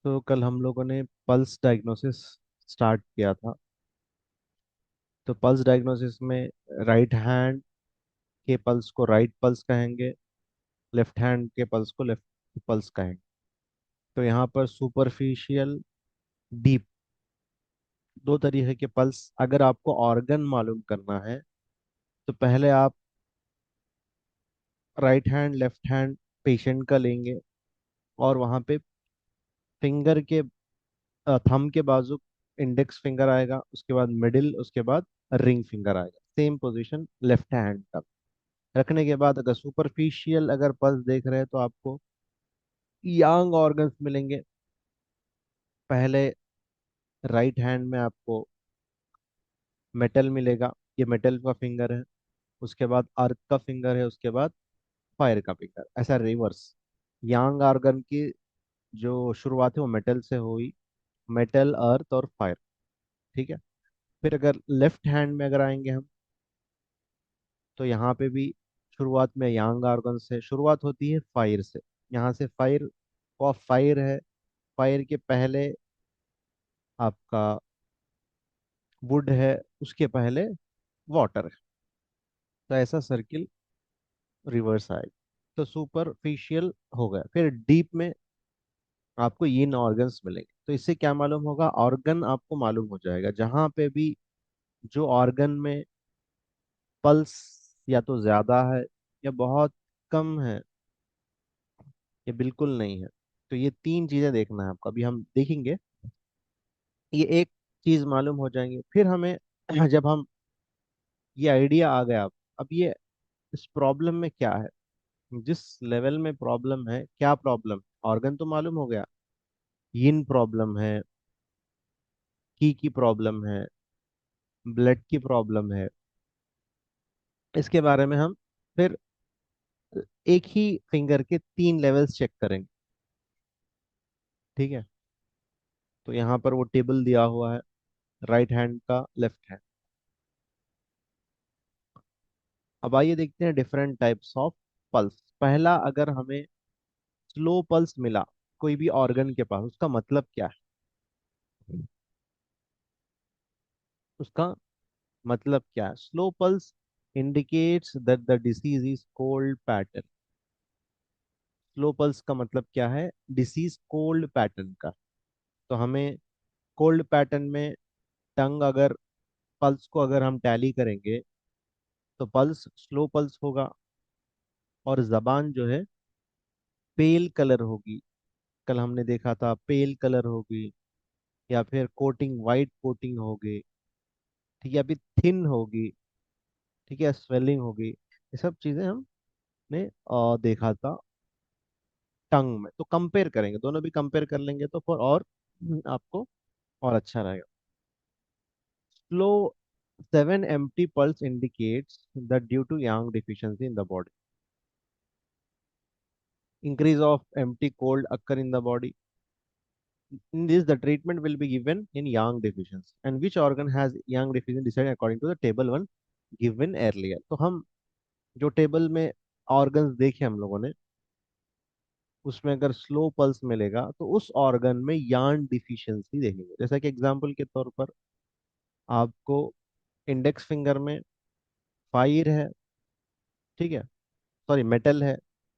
तो कल हम लोगों ने पल्स डायग्नोसिस स्टार्ट किया था। तो पल्स डायग्नोसिस में राइट हैंड के पल्स को राइट पल्स कहेंगे, लेफ्ट हैंड के पल्स को लेफ्ट पल्स कहेंगे। तो यहाँ पर सुपरफिशियल, डीप, दो तरीके के पल्स अगर आपको ऑर्गन मालूम करना है तो पहले आप right hand left hand patient का लेंगे और वहाँ पे फिंगर के थंब के बाजू इंडेक्स फिंगर आएगा, उसके बाद मिडिल, उसके बाद रिंग फिंगर आएगा। सेम पोजीशन लेफ्ट हैंड का रखने के बाद अगर सुपरफिशियल अगर पल्स देख रहे हैं तो आपको यांग ऑर्गन्स मिलेंगे। पहले राइट हैंड में आपको मेटल मिलेगा, ये मेटल का फिंगर है। उसके बाद अर्थ का फिंगर है, उसके बाद फायर का फिंगर, ऐसा रिवर्स। यांग ऑर्गन की जो शुरुआत है वो मेटल से हुई, मेटल, अर्थ और फायर। ठीक है। फिर अगर लेफ्ट हैंड में अगर आएंगे हम, तो यहाँ पे भी शुरुआत में यांग ऑर्गन से शुरुआत होती है, फायर से। यहाँ से फायर, और फायर है, फायर के पहले आपका वुड है, उसके पहले वाटर है। तो ऐसा सर्किल रिवर्स आएगा। तो सुपरफिशियल हो गया। फिर डीप में आपको यिन ऑर्गन्स मिलेंगे। तो इससे क्या मालूम होगा, ऑर्गन आपको मालूम हो जाएगा जहां पे भी जो ऑर्गन में पल्स या तो ज्यादा है या बहुत कम है या बिल्कुल नहीं है। तो ये तीन चीजें देखना है आपको, अभी हम देखेंगे। ये एक चीज मालूम हो जाएंगे, फिर हमें जब हम ये आइडिया आ गया, अब ये इस प्रॉब्लम में क्या है, जिस लेवल में प्रॉब्लम है, क्या प्रॉब्लम, ऑर्गन तो मालूम हो गया, यिन प्रॉब्लम है, की प्रॉब्लम है, ब्लड की प्रॉब्लम है। इसके बारे में हम फिर एक ही फिंगर के तीन लेवल्स चेक करेंगे। ठीक है। तो यहाँ पर वो टेबल दिया हुआ है, राइट हैंड का, लेफ्ट हैंड। अब आइए देखते हैं डिफरेंट टाइप्स ऑफ पल्स। पहला, अगर हमें स्लो पल्स मिला कोई भी ऑर्गन के पास, उसका मतलब क्या है? उसका मतलब क्या है? Slow pulse indicates that the disease is cold pattern. Slow pulse का मतलब क्या है? डिसीज कोल्ड पैटर्न का। तो हमें कोल्ड पैटर्न में टंग अगर, पल्स को अगर हम टैली करेंगे तो पल्स स्लो पल्स होगा, और जबान जो है पेल कलर होगी। कल हमने देखा था पेल कलर होगी, या फिर कोटिंग, वाइट कोटिंग होगी। ठीक है, अभी थिन होगी। ठीक है, स्वेलिंग होगी। ये सब चीजें हमने देखा था टंग में। तो कंपेयर करेंगे, दोनों भी कंपेयर कर लेंगे तो फिर और आपको और अच्छा रहेगा। Slow 7 empty pulse indicates that due to yang deficiency in the body, increase of empty cold occur in the body. In this, the treatment will be given in yang deficiency. And which organ has yang deficiency decided according to the table one given earlier. तो हम जो table में organs देखे हम लोगों ने, उसमें अगर स्लो पल्स मिलेगा तो उस ऑर्गन में यान डिफिशियंसी देखेंगे। जैसा कि एग्जांपल के तौर पर आपको इंडेक्स फिंगर में फायर है। ठीक है, सॉरी, मेटल है।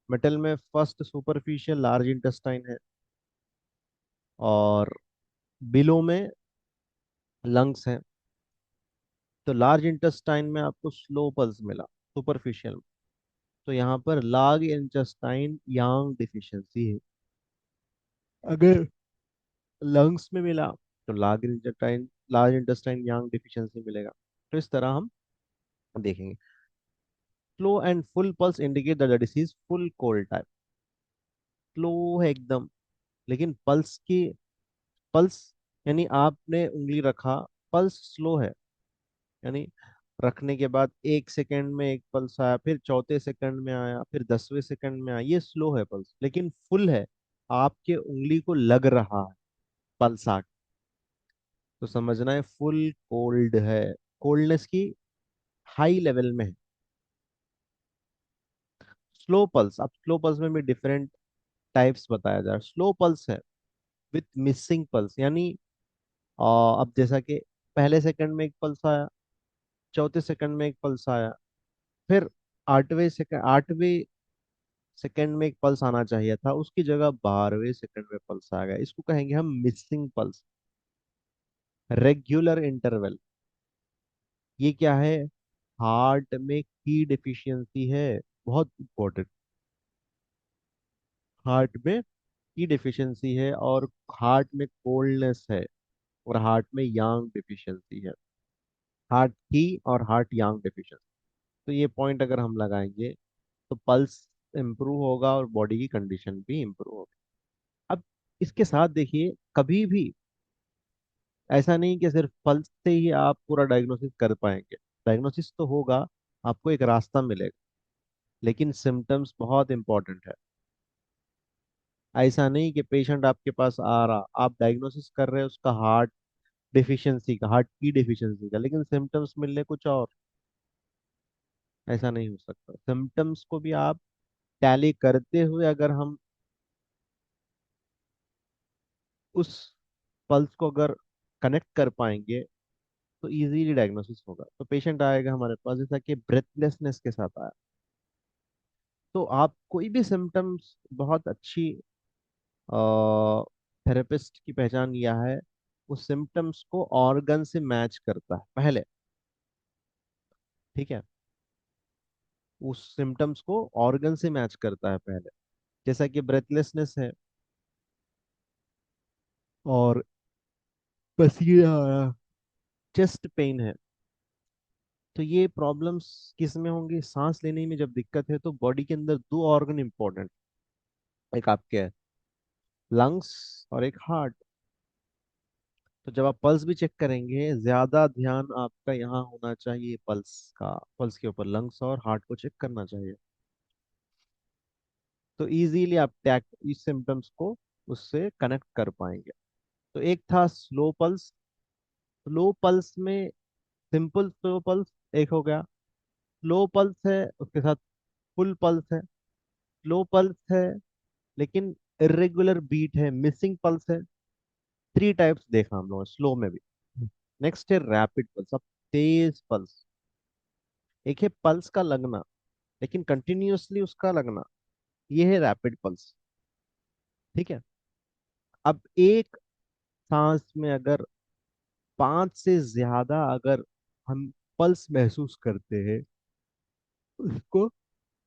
मेटल में फर्स्ट सुपरफिशियल लार्ज इंटेस्टाइन है, और बिलो में लंग्स है। तो लार्ज इंटेस्टाइन में आपको स्लो पल्स मिला, सुपरफिशियल में। तो यहाँ पर लार्ज इंटेस्टाइन यांग डिफिशियंसी है। अगर लंग्स में मिला तो लार्ज इंटेस्टाइन यांग डिफिशियंसी मिलेगा। तो इस तरह हम देखेंगे। Slow and full pulse indicate the disease full cold type. Slow है एकदम, लेकिन पल्स यानी आपने उंगली रखा, पल्स स्लो है। यानी रखने के बाद 1 सेकंड में एक पल्स आया, फिर चौथे सेकंड में आया, फिर 10वें सेकंड में आया, ये स्लो है पल्स। लेकिन फुल है, आपके उंगली को लग रहा है पल्स आ, तो समझना है फुल कोल्ड है, कोल्डनेस की हाई लेवल में है। स्लो पल्स, अब स्लो पल्स में भी डिफरेंट टाइप्स बताया जा रहा है। स्लो पल्स है विथ मिसिंग पल्स, यानी अब जैसा कि पहले सेकंड में एक पल्स आया, चौथे सेकंड में एक पल्स आया, फिर आठवें सेकंड में एक पल्स आना चाहिए था, उसकी जगह 12वें सेकंड में पल्स आ गया, इसको कहेंगे हम मिसिंग पल्स। रेगुलर इंटरवल, ये क्या है? हार्ट में की डेफिशिएंसी है, बहुत इंपॉर्टेंट। हार्ट में की डेफिशिएंसी है, और हार्ट में कोल्डनेस है, और हार्ट में यांग डेफिशिएंसी है। हार्ट की और हार्ट यांग डेफिशिएंसी, तो ये पॉइंट अगर हम लगाएंगे तो पल्स इम्प्रूव होगा और बॉडी की कंडीशन भी इम्प्रूव होगी। अब इसके साथ देखिए, कभी भी ऐसा नहीं कि सिर्फ पल्स से ही आप पूरा डायग्नोसिस कर पाएंगे। डायग्नोसिस तो होगा, आपको एक रास्ता मिलेगा, लेकिन सिम्टम्स बहुत इंपॉर्टेंट है। ऐसा नहीं कि पेशेंट आपके पास आ रहा, आप डायग्नोसिस कर रहे हैं उसका हार्ट की डेफिशिएंसी का, लेकिन सिम्टम्स मिल रहे कुछ और। ऐसा नहीं हो सकता। सिम्टम्स को भी आप टैली करते हुए अगर हम उस पल्स को अगर कनेक्ट कर पाएंगे तो इजीली डायग्नोसिस होगा। तो पेशेंट आएगा हमारे पास जैसा कि ब्रेथलेसनेस के साथ आया, तो आप कोई भी सिम्टम्स, बहुत अच्छी थेरेपिस्ट की पहचान यह है, उस सिम्टम्स को ऑर्गन से मैच करता है पहले। ठीक है, उस सिम्टम्स को ऑर्गन से मैच करता है पहले। जैसा कि ब्रेथलेसनेस है और पसीना आ रहा, चेस्ट पेन है, तो ये प्रॉब्लम्स किस में होंगी? सांस लेने में जब दिक्कत है तो बॉडी के अंदर दो ऑर्गन इंपॉर्टेंट, एक आपके लंग्स और एक हार्ट। तो जब आप पल्स भी चेक करेंगे, ज्यादा ध्यान आपका यहाँ होना चाहिए पल्स का, पल्स के ऊपर। लंग्स और हार्ट को चेक करना चाहिए, तो इजीली आप टैग इस सिम्टम्स को उससे कनेक्ट कर पाएंगे। तो एक था स्लो पल्स। स्लो पल्स में सिंपल स्लो पल्स एक हो गया, स्लो पल्स है उसके साथ फुल पल्स है, स्लो पल्स है लेकिन इरेगुलर बीट है, मिसिंग पल्स है। थ्री टाइप्स देखा हम लोगों ने स्लो में भी। नेक्स्ट है रैपिड पल्स। अब तेज पल्स, एक है पल्स का लगना लेकिन कंटिन्यूअसली उसका लगना, ये है रैपिड पल्स। ठीक है, अब एक सांस में अगर 5 से ज्यादा अगर हम पल्स महसूस करते हैं, उसको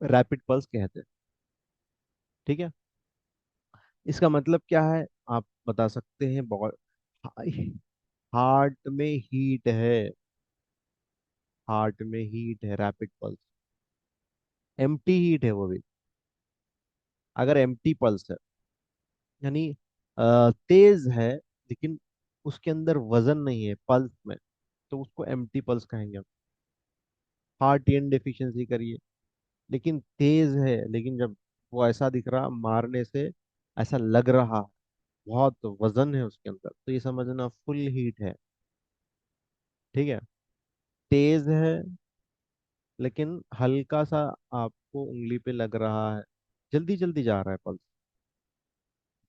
रैपिड पल्स कहते हैं। ठीक है, इसका मतलब क्या है? आप बता सकते हैं, बहुत हार्ट में हीट है, हार्ट में हीट है, रैपिड पल्स। एम्प्टी हीट है वो भी, अगर एम्प्टी पल्स है, यानी तेज है लेकिन उसके अंदर वजन नहीं है पल्स में, तो उसको एम्प्टी पल्स कहेंगे हम। हार्ट इन डेफिशिएंसी करिए, लेकिन तेज है, लेकिन जब वो ऐसा दिख रहा मारने से, ऐसा लग रहा बहुत वजन है उसके अंदर, तो ये समझना फुल हीट है। ठीक है, तेज है लेकिन हल्का सा आपको उंगली पे लग रहा है, जल्दी जल्दी जा रहा है पल्स,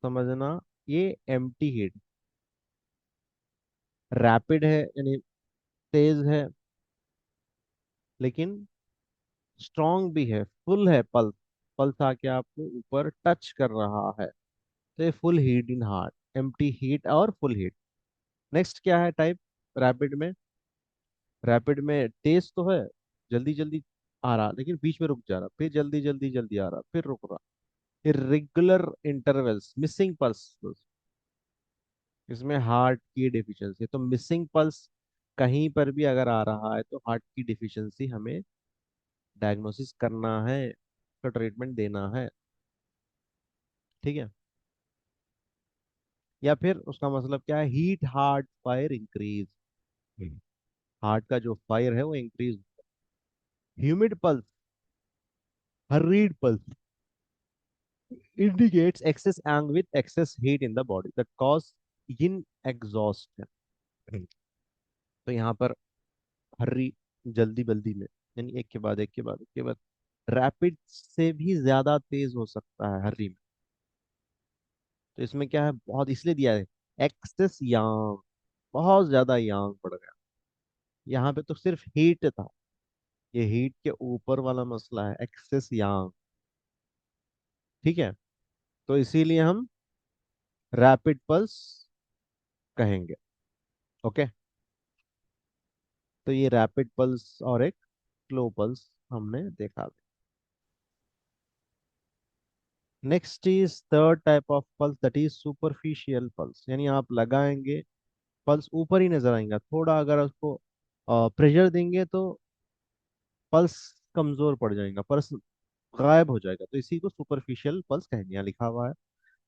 समझना ये एम्प्टी हीट। रैपिड है यानी तेज है लेकिन स्ट्रांग भी है, फुल है पल्स, पल्स आके आपको ऊपर टच कर रहा है, तो ये full heat in heart, empty heat और फुल हीट। नेक्स्ट क्या है टाइप रैपिड में? रैपिड में तेज तो है, जल्दी जल्दी आ रहा लेकिन बीच में रुक जा रहा, फिर जल्दी जल्दी जल्दी आ रहा, फिर रुक रहा, इरेगुलर इंटरवल्स, मिसिंग पल्स। इसमें हार्ट की डिफिशियंसी, तो मिसिंग पल्स कहीं पर भी अगर आ रहा है तो हार्ट की डिफिशियंसी हमें डायग्नोसिस करना है, तो ट्रीटमेंट देना है। ठीक है, या फिर उसका मतलब क्या है? Heat heart fire increase, heart का जो फायर है वो increase. Humid pulse, hurried pulse indicates excess ang with excess heat in the body that cause in exhaustion। तो यहाँ पर हर्री, जल्दी बल्दी में, यानी एक के बाद एक के बाद एक के बाद, रैपिड से भी ज्यादा तेज हो सकता है हर्री में। तो इसमें क्या है, बहुत इसलिए दिया है, एक्सेस यांग, बहुत ज्यादा यांग बढ़ गया। यहाँ पे तो सिर्फ हीट था, ये हीट के ऊपर वाला मसला है, एक्सेस यांग। ठीक है, तो इसीलिए हम रैपिड पल्स कहेंगे। ओके, तो ये रैपिड पल्स और एक स्लो पल्स हमने देखा। Next is third type of pulse, that is superficial pulse. यानी आप लगाएंगे, पल्स ऊपर ही नजर आएगा, थोड़ा अगर उसको प्रेशर देंगे तो पल्स कमजोर पड़ जाएगा, पल्स गायब हो जाएगा, तो इसी को सुपरफिशियल पल्स कहेंगे। यहाँ लिखा हुआ है,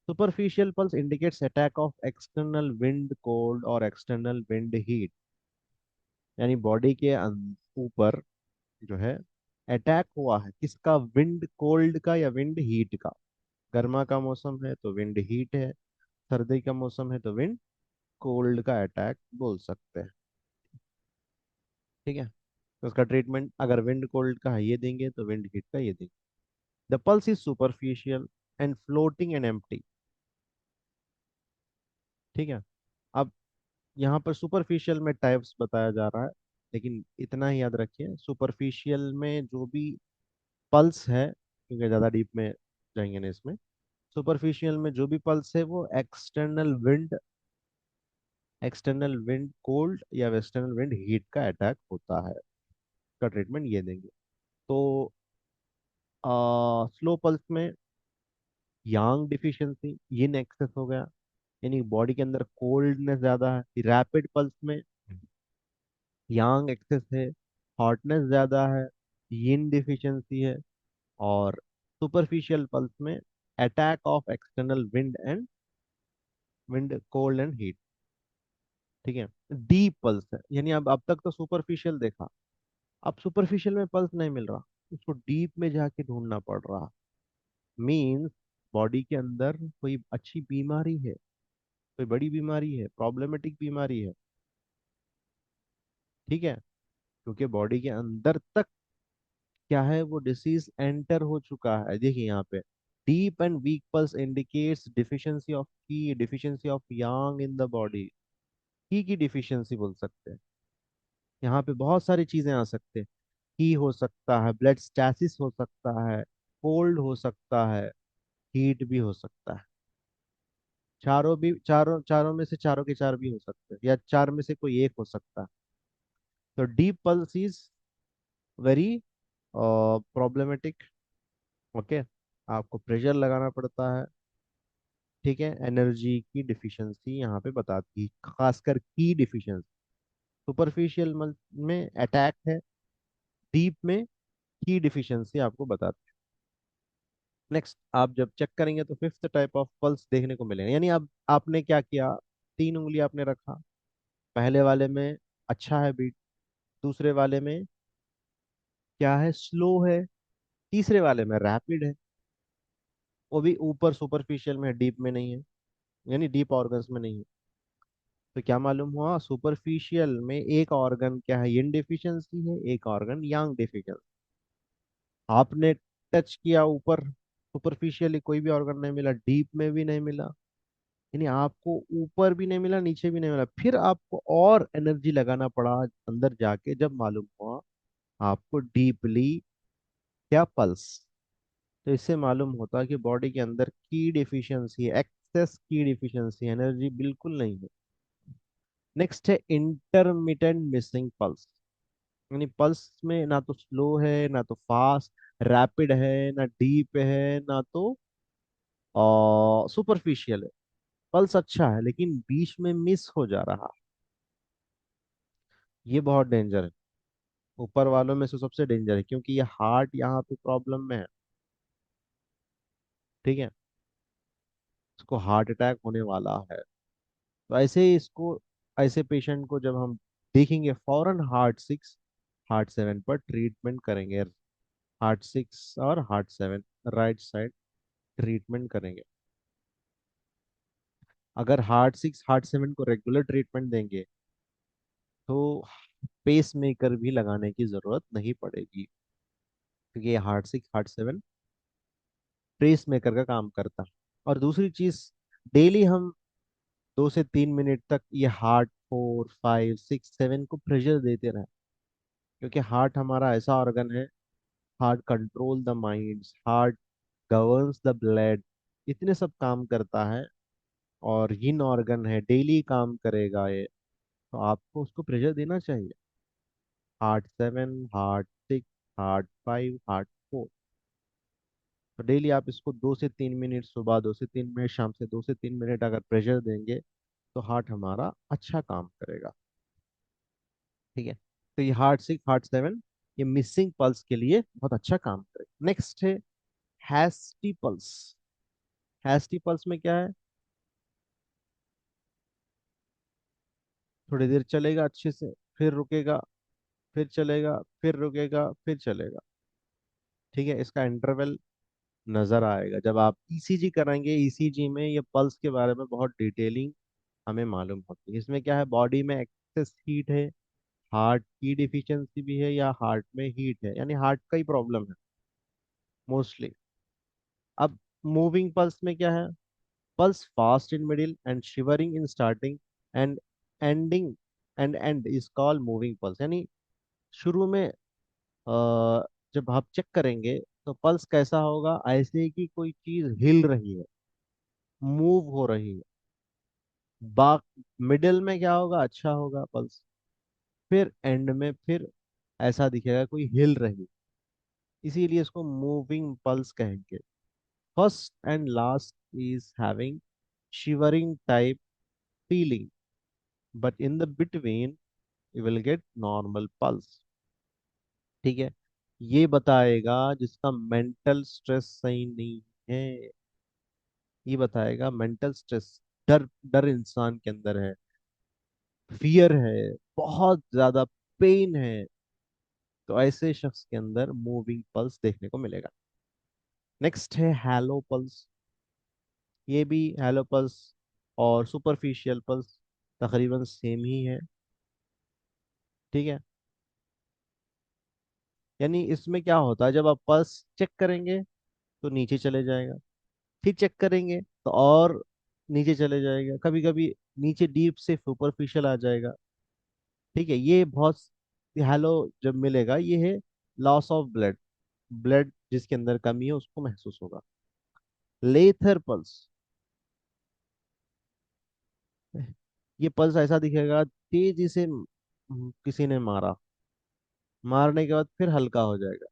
superficial pulse indicates attack of external wind cold और एक्सटर्नल विंड हीट। यानी बॉडी के ऊपर जो है अटैक हुआ है किसका, विंड कोल्ड का या विंड हीट का। गर्मा का मौसम है तो विंड हीट है, सर्दी का मौसम है तो विंड कोल्ड का अटैक बोल सकते हैं। ठीक है, तो उसका ट्रीटमेंट अगर विंड कोल्ड का है ये देंगे, तो विंड हीट का ये देंगे। The pulse is superficial and floating and empty. ठीक है, अब यहाँ पर सुपरफिशियल में टाइप्स बताया जा रहा है, लेकिन इतना ही याद रखिए, सुपरफिशियल में जो भी पल्स है, क्योंकि ज़्यादा डीप में जाएंगे ना इसमें, सुपरफिशियल में जो भी पल्स है वो एक्सटर्नल विंड कोल्ड या वेस्टर्नल विंड हीट का अटैक होता है, का ट्रीटमेंट ये देंगे। तो स्लो पल्स में यांग डिफिशियंसी, यिन एक्सेस हो गया, यानी बॉडी के अंदर कोल्डनेस ज्यादा है। रैपिड पल्स में यांग एक्सेस है, हॉटनेस ज्यादा है, यिन डिफिशियंसी है। और सुपरफिशियल पल्स में attack of external wind cold and heat. ठीक है, डीप पल्स है, यानी अब तक तो सुपरफिशियल देखा, अब सुपरफिशियल में पल्स नहीं मिल रहा, उसको डीप में जाके ढूंढना पड़ रहा। मीन्स बॉडी के अंदर कोई अच्छी बीमारी है, कोई बड़ी बीमारी है, प्रॉब्लमेटिक बीमारी है। ठीक है, क्योंकि बॉडी के अंदर तक क्या है, वो डिसीज एंटर हो चुका है। देखिए यहाँ पे, deep and week pulse indicates deficiency of Yang in the body. की डिफिशियंसी बोल सकते हैं। यहाँ पे बहुत सारी चीजें आ सकते हैं, की हो सकता है, ब्लड स्टैसिस हो सकता है, कोल्ड हो सकता है, हीट भी हो सकता है। चारों चारों में से चारों के चार भी हो सकते हैं, या चार में से कोई एक हो सकता है। तो deep pulse is very problematic. Okay, आपको प्रेशर लगाना पड़ता है। ठीक है, एनर्जी की डिफिशियंसी यहाँ पे बताती है, खासकर की डिफिशियंसी। सुपरफिशियल में अटैक है, डीप में की डिफिशियंसी आपको बताती है। नेक्स्ट, आप जब चेक करेंगे तो फिफ्थ टाइप ऑफ पल्स देखने को मिलेगा। यानी अब आपने क्या किया, तीन उंगली आपने रखा, पहले वाले में अच्छा है बीट, दूसरे वाले में क्या है, स्लो है, तीसरे वाले में रैपिड है, वो भी ऊपर सुपरफिशियल में है, डीप में नहीं है, यानी डीप ऑर्गन्स में नहीं है। तो क्या मालूम हुआ, सुपरफिशियल में एक ऑर्गन क्या है, यिन डिफिशियंसी है, एक ऑर्गन यांग डिफिशियंसी। आपने टच किया ऊपर, सुपरफिशियली कोई भी ऑर्गन नहीं मिला, डीप में भी नहीं मिला, यानी आपको ऊपर भी नहीं मिला, नीचे भी नहीं मिला, फिर आपको और एनर्जी लगाना पड़ा अंदर जाके, जब मालूम हुआ आपको डीपली क्या पल्स। तो इससे मालूम होता है कि बॉडी के अंदर की डिफिशियंसी है, एक्सेस की डिफिशियंसी, एनर्जी बिल्कुल नहीं है। नेक्स्ट है इंटरमिटेंट मिसिंग पल्स। यानी पल्स में ना तो स्लो है, ना तो फास्ट, रैपिड है, ना डीप है, ना तो सुपरफिशियल है। पल्स अच्छा है लेकिन बीच में मिस हो जा रहा है, ये बहुत डेंजर है। ऊपर वालों में से सबसे डेंजर है, क्योंकि ये हार्ट यहाँ पे प्रॉब्लम में है। ठीक है, इसको हार्ट अटैक होने वाला है। तो ऐसे ही इसको, ऐसे पेशेंट को जब हम देखेंगे, फौरन हार्ट सेवन पर ट्रीटमेंट करेंगे। हार्ट सिक्स और heart seven, right side treatment करेंगे। अगर हार्ट सिक्स हार्ट सेवन को रेगुलर ट्रीटमेंट देंगे तो पेस मेकर भी लगाने की जरूरत नहीं पड़ेगी, क्योंकि ये heart six heart seven pacemaker का काम करता है। और दूसरी चीज, डेली हम 2 से 3 मिनट तक ये हार्ट 4 5 6 7 को प्रेशर देते रहे, क्योंकि हार्ट हमारा ऐसा ऑर्गन है। Heart control the mind, heart governs the blood, इतने सब काम करता है। और यिन ऑर्गन है, डेली काम करेगा ये, तो आपको उसको प्रेशर देना चाहिए। Heart 7, heart 6, heart 5, heart 4। तो डेली आप इसको 2 से 3 मिनट सुबह, 2 से 3 मिनट शाम, से 2 से 3 मिनट अगर प्रेशर देंगे तो हार्ट हमारा अच्छा काम करेगा। ठीक है। तो ये हार्ट 6, हार्ट 7 ये मिसिंग पल्स के लिए बहुत अच्छा काम करेगा। नेक्स्ट है हैस्टी पल्स। हैस्टी पल्स में क्या है? थोड़ी देर चलेगा अच्छे से, फिर रुकेगा, फिर चलेगा, फिर रुकेगा, फिर चलेगा। ठीक है। इसका इंटरवल नजर आएगा जब आप ईसीजी कराएंगे। ईसीजी में ये पल्स के बारे में बहुत डिटेलिंग हमें मालूम होती है। इसमें क्या है, बॉडी में एक्सेस हीट है, हार्ट की डिफिशियंसी भी है, या हार्ट में हीट है, यानी हार्ट का ही प्रॉब्लम है मोस्टली। अब मूविंग पल्स में क्या है? Pulse fast in middle and shivering in starting and ending, and is called moving pulse. यानी शुरू में जब आप चेक करेंगे तो पल्स कैसा होगा, ऐसे कि कोई चीज हिल रही है, मूव हो रही है। बाक मिडिल में क्या होगा, अच्छा होगा पल्स। फिर एंड में फिर ऐसा दिखेगा कोई हिल रही, इसीलिए इसको मूविंग पल्स कहेंगे। First and last is having shivering type feeling, but in the between you will get normal pulse। ठीक है। ये बताएगा जिसका मेंटल स्ट्रेस सही नहीं है, ये बताएगा मेंटल स्ट्रेस, डर, डर इंसान के अंदर है, फियर है, बहुत ज्यादा पेन है, तो ऐसे शख्स के अंदर मूविंग पल्स देखने को मिलेगा। नेक्स्ट है हैलो पल्स। ये भी हैलो पल्स और सुपरफिशियल पल्स तकरीबन सेम ही है। ठीक है। यानी इसमें क्या होता है, जब आप पल्स चेक करेंगे तो नीचे चले जाएगा, फिर चेक करेंगे तो और नीचे चले जाएगा, कभी कभी नीचे डीप से सुपरफिशियल आ जाएगा। ठीक है। ये बहुत हेलो जब मिलेगा, ये है लॉस ऑफ ब्लड, ब्लड जिसके अंदर कमी है उसको महसूस होगा। लेथर पल्स, ये पल्स ऐसा दिखेगा, तेजी से किसी ने मारा, मारने के बाद फिर हल्का हो जाएगा,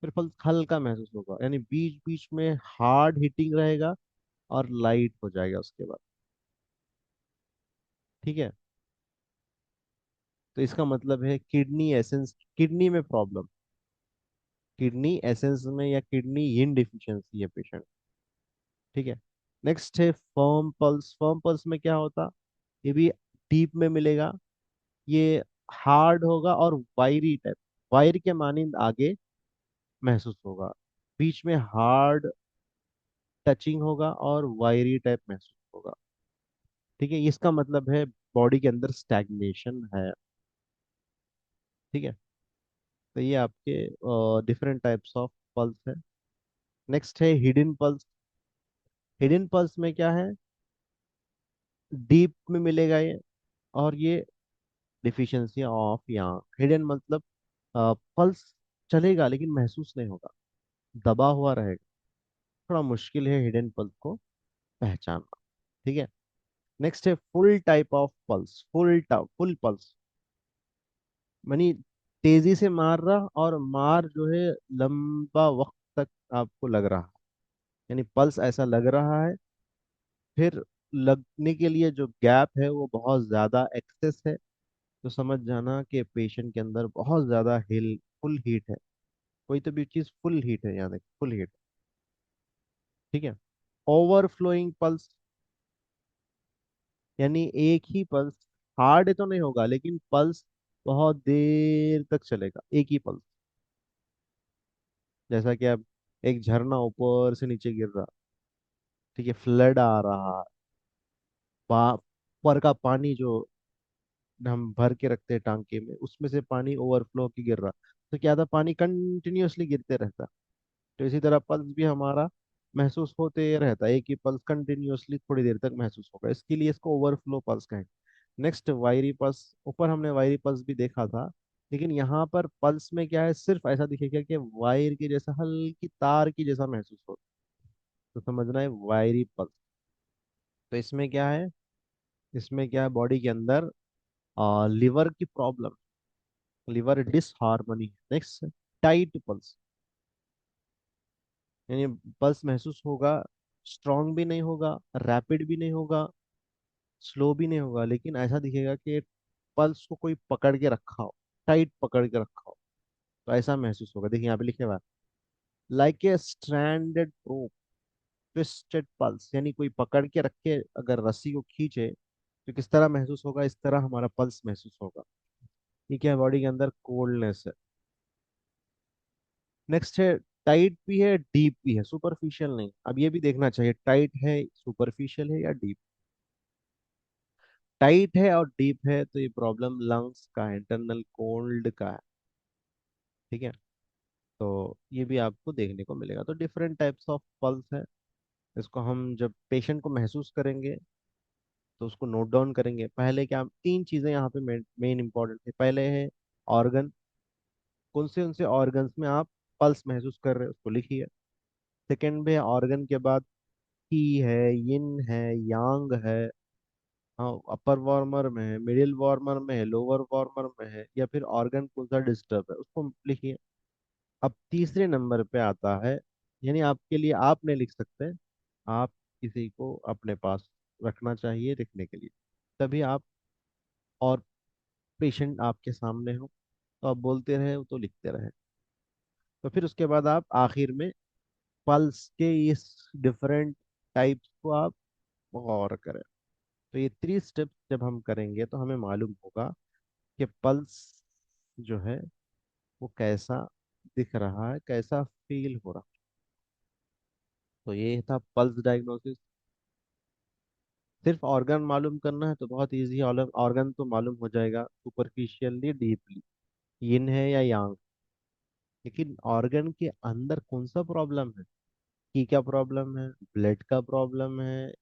फिर पल्स हल्का महसूस होगा, यानी बीच बीच में हार्ड हिटिंग रहेगा और लाइट हो जाएगा उसके बाद। ठीक है। तो इसका मतलब है किडनी एसेंस, किडनी में प्रॉब्लम, किडनी एसेंस में या किडनी इन डिफिशियंसी है पेशेंट। ठीक है। नेक्स्ट है फर्म पल्स। फर्म पल्स में क्या होता, ये भी डीप में मिलेगा, ये हार्ड होगा और वायरी टाइप, वायर के मानिंद आगे महसूस होगा, बीच में हार्ड टचिंग होगा और वायरी टाइप महसूस होगा। ठीक है। इसका मतलब है बॉडी के अंदर स्टैग्नेशन है। ठीक है। तो ये आपके डिफरेंट टाइप्स ऑफ पल्स है। नेक्स्ट है हिडन पल्स। हिडन पल्स में क्या है, डीप में मिलेगा ये, और ये डिफिशियंसी ऑफ यहाँ। हिडन मतलब पल्स चलेगा लेकिन महसूस नहीं होगा, दबा हुआ रहेगा। थोड़ा मुश्किल है हिडन पल्स को पहचानना। ठीक है। नेक्स्ट है full type of pulse. Full pulse मानी तेजी से मार रहा, और मार जो है लंबा वक्त तक आपको लग रहा है, यानी पल्स ऐसा लग रहा है, फिर लगने के लिए जो गैप है वो बहुत ज्यादा एक्सेस है, तो समझ जाना कि पेशेंट के अंदर बहुत ज्यादा हिल, फुल हीट है। कोई तो भी चीज फुल हीट है, यानी फुल हीट। ठीक है। ओवरफ्लोइंग पल्स, यानी एक ही पल्स, हार्ड तो नहीं होगा लेकिन पल्स बहुत देर तक चलेगा, एक ही पल्स। जैसा कि अब एक झरना ऊपर से नीचे गिर रहा, ठीक है, फ्लड आ रहा, ऊपर का पानी जो हम भर के रखते हैं टांके में, उसमें से पानी ओवरफ्लो होके गिर रहा, तो क्या था, पानी कंटिन्यूअसली गिरते रहता। तो इसी तरह पल्स भी हमारा महसूस होते रहता है, एक ही पल्स कंटिन्यूअसली थोड़ी देर तक महसूस होगा, इसके लिए इसको ओवरफ्लो पल्स कहेंगे। नेक्स्ट वायरी पल्स। ऊपर हमने वायरी पल्स भी देखा था, लेकिन यहाँ पर पल्स में क्या है, सिर्फ ऐसा दिखेगा कि वायर की जैसा, हल्की तार की जैसा महसूस हो, तो समझना है वायरी पल्स। तो इसमें क्या है, इसमें क्या है, बॉडी के अंदर लिवर की problem, liver disharmony. Next, tight pulse, यानी पल्स महसूस होगा, स्ट्रांग भी नहीं होगा, रैपिड भी नहीं होगा, स्लो भी नहीं होगा, लेकिन ऐसा दिखेगा कि पल्स को कोई पकड़ के रखा हो, टाइट पकड़ के रखा हो, तो ऐसा महसूस होगा। देखिए यहाँ पे लिखे हुआ है, like a stranded rope, twisted pulse, यानी कोई पकड़ के रख के अगर रस्सी को खींचे तो किस तरह महसूस होगा, इस तरह हमारा पल्स महसूस होगा। ये क्या है, बॉडी के अंदर कोल्डनेस है। नेक्स्ट है, टाइट भी है डीप भी है, सुपरफिशियल नहीं। अब ये भी देखना चाहिए, टाइट है, सुपरफिशियल है या डीप। टाइट है और डीप है तो ये प्रॉब्लम लंग्स का है, इंटरनल कोल्ड का है। ठीक है, तो ये भी आपको देखने को मिलेगा। तो डिफरेंट टाइप्स ऑफ पल्स है, इसको हम जब पेशेंट को महसूस करेंगे तो उसको नोट डाउन करेंगे। पहले क्या, तीन चीजें यहाँ पे मेन इंपॉर्टेंट है। पहले है ऑर्गन, कौन से उनसे ऑर्गन्स में आप पल्स महसूस कर रहे हो उसको लिखिए। सेकंड में ऑर्गन के बाद की है, यिन है, यांग है, हाँ अपर वार्मर में है, मिडिल वार्मर में है, लोअर वार्मर में है, या फिर ऑर्गन कौन सा डिस्टर्ब है उसको लिखिए। अब तीसरे नंबर पे आता है, यानी आपके लिए आप नहीं लिख सकते, आप किसी को अपने पास रखना चाहिए लिखने के लिए, तभी आप, और पेशेंट आपके सामने हो तो आप बोलते रहे तो लिखते रहे। तो फिर उसके बाद आप आखिर में पल्स के इस डिफरेंट टाइप्स को आप गौर करें। तो ये थ्री स्टेप्स जब हम करेंगे तो हमें मालूम होगा कि पल्स जो है वो कैसा दिख रहा है, कैसा फील हो रहा है। तो ये था पल्स डायग्नोसिस। सिर्फ ऑर्गन मालूम करना है तो बहुत इजी, ऑर्गन तो मालूम हो जाएगा सुपरफिशियली डीपली, यिन है या यांग। लेकिन ऑर्गन के अंदर कौन सा प्रॉब्लम है, की का प्रॉब्लम है, ब्लड का प्रॉब्लम है,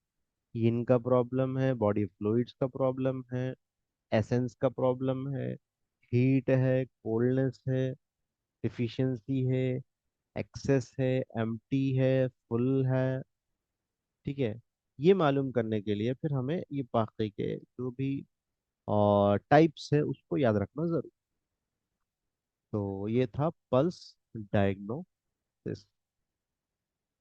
यिन का प्रॉब्लम है, बॉडी फ्लूइड्स का प्रॉब्लम है, एसेंस का प्रॉब्लम है, हीट है, कोल्डनेस है, डिफिशियंसी है, एक्सेस है, एम्प्टी है, फुल है। ठीक है, ये मालूम करने के लिए फिर हमें ये बाकी के जो भी और टाइप्स है उसको याद रखना जरूर। तो ये था पल्स डायग्नोसिस।